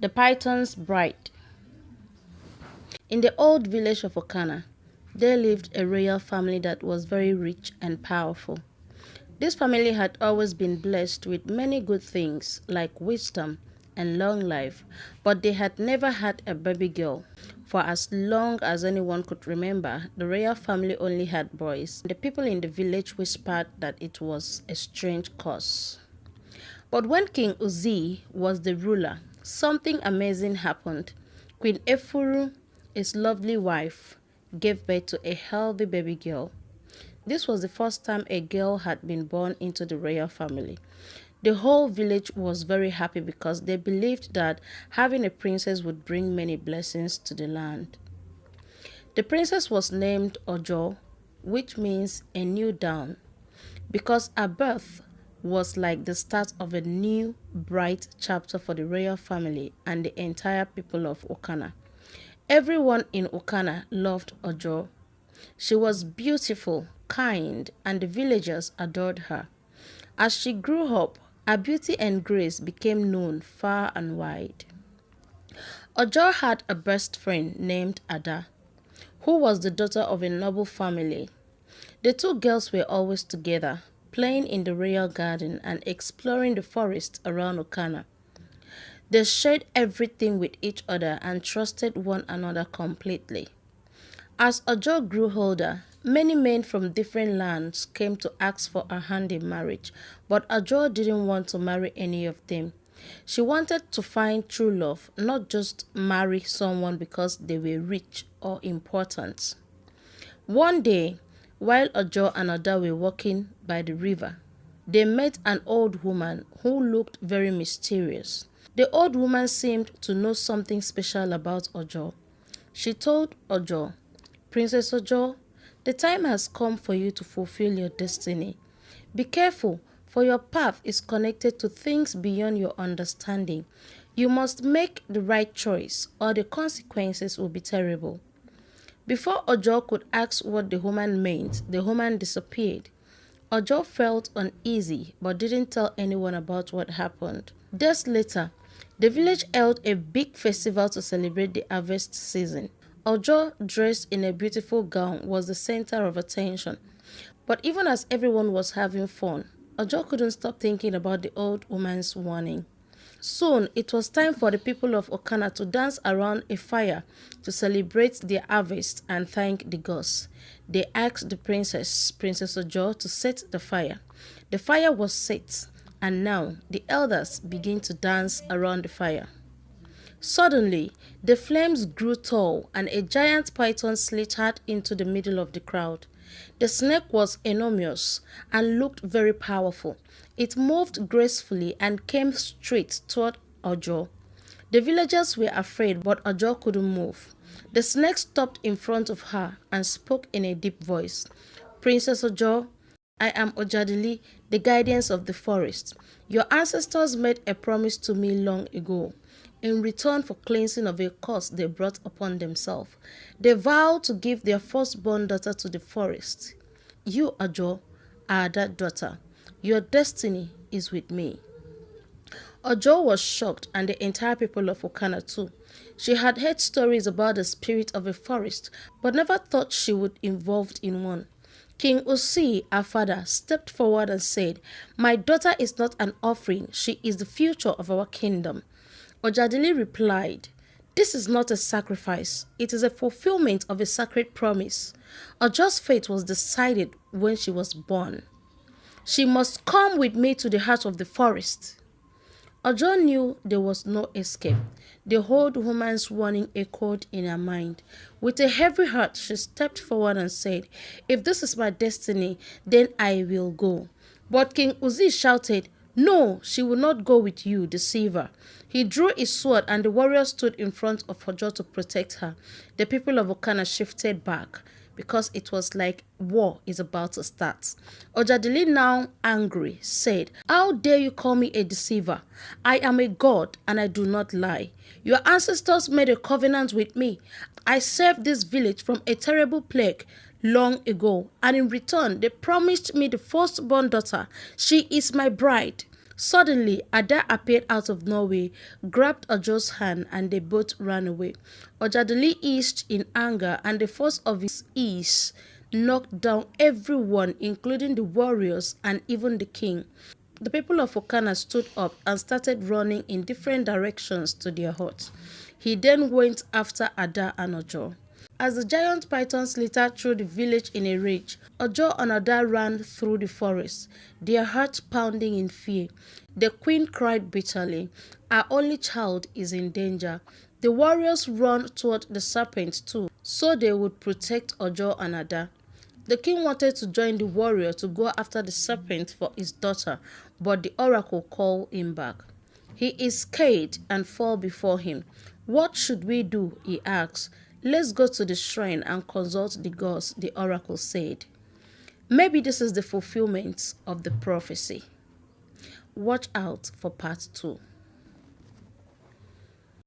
The Python's Bride. In the old village of Ukana, there lived a royal family that was very rich and powerful. This family had always been blessed with many good things like wisdom and long life, but they had never had a baby girl. For as long as anyone could remember, the royal family only had boys. The people in the village whispered that it was a strange curse. But when King Uzi was the ruler, something amazing happened. Queen Efuru, his lovely wife, gave birth to a healthy baby girl. This was the first time a girl had been born into the royal family. The whole village was very happy because they believed that having a princess would bring many blessings to the land. The princess was named Ojo, which means a new dawn, because her birth was like the start of a new, bright chapter for the royal family and the entire people of Ukana. Everyone in Ukana loved Ojo. She was beautiful, kind, and the villagers adored her. As she grew up, her beauty and grace became known far and wide. Ojo had a best friend named Ada, who was the daughter of a noble family. The two girls were always together, playing in the royal garden and exploring the forest around Ukana. They shared everything with each other and trusted one another completely. As Ojo grew older, many men from different lands came to ask for her hand in marriage, but Ojo didn't want to marry any of them. She wanted to find true love, not just marry someone because they were rich or important. One day, while Ojo and Ada were walking by the river, they met an old woman who looked very mysterious. The old woman seemed to know something special about Ojo. She told Ojo, "Princess Ojo, the time has come for you to fulfill your destiny. Be careful, for your path is connected to things beyond your understanding. You must make the right choice, or the consequences will be terrible." Before Ojo could ask what the woman meant, the woman disappeared. Ojo felt uneasy but didn't tell anyone about what happened. Days later, the village held a big festival to celebrate the harvest season. Ojo, dressed in a beautiful gown, was the center of attention. But even as everyone was having fun, Ojo couldn't stop thinking about the old woman's warning. Soon, it was time for the people of Ukana to dance around a fire to celebrate their harvest and thank the gods. They asked the Princess Ojo, to set the fire. The fire was set, and now the elders began to dance around the fire. Suddenly, the flames grew tall and a giant python slithered into the middle of the crowd. The snake was enormous and looked very powerful. It moved gracefully and came straight toward Ojo. The villagers were afraid, but Ojo couldn't move. The snake stopped in front of her and spoke in a deep voice. "Princess Ojo, I am Ojadili, the guardians of the forest. Your ancestors made a promise to me long ago. In return for cleansing of a curse they brought upon themselves, they vowed to give their firstborn daughter to the forest. You, Ojo, are that daughter. Your destiny is with me." Ojo was shocked, and the entire people of Ukana too. She had heard stories about the spirit of a forest, but never thought she would be involved in one. King Uzi, her father, stepped forward and said, "My daughter is not an offering, she is the future of our kingdom." Ojadili replied, "This is not a sacrifice, it is a fulfillment of a sacred promise. Ojo's fate was decided when she was born. She must come with me to the heart of the forest." Ojo knew there was no escape. The old woman's warning echoed in her mind. With a heavy heart, she stepped forward and said, "If this is my destiny, then I will go." But King Uzi shouted, "No, she will not go with you, deceiver." He drew his sword and the warrior stood in front of Ojo to protect her. The people of Ukana shifted back because it was like war is about to start. Ojadili, now angry, said, "How dare you call me a deceiver? I am a god and I do not lie. Your ancestors made a covenant with me. I saved this village from a terrible plague long ago, and in return they promised me the firstborn daughter. She is my bride. Suddenly, Ada appeared out of nowhere, grabbed Ojo's hand, and they both ran away. Ojadili eased in anger, and the force of his ease knocked down everyone, including the warriors and even the king. The people of Ukana stood up and started running in different directions to their huts. He then went after Ada and Ojo. As the giant python slithered through the village in a rage, Ojo and Ada ran through the forest, their hearts pounding in fear. The queen cried bitterly. Our only child is in danger. The warriors ran toward the serpent too, so they would protect Ojo and Ada. The king wanted to join the warrior to go after the serpent for his daughter, but the oracle called him back. He is scared and fell before him. What should we do? He asked. Let's go to the shrine and consult the gods, the oracle said. Maybe this is the fulfillment of the prophecy. Watch out for part 2.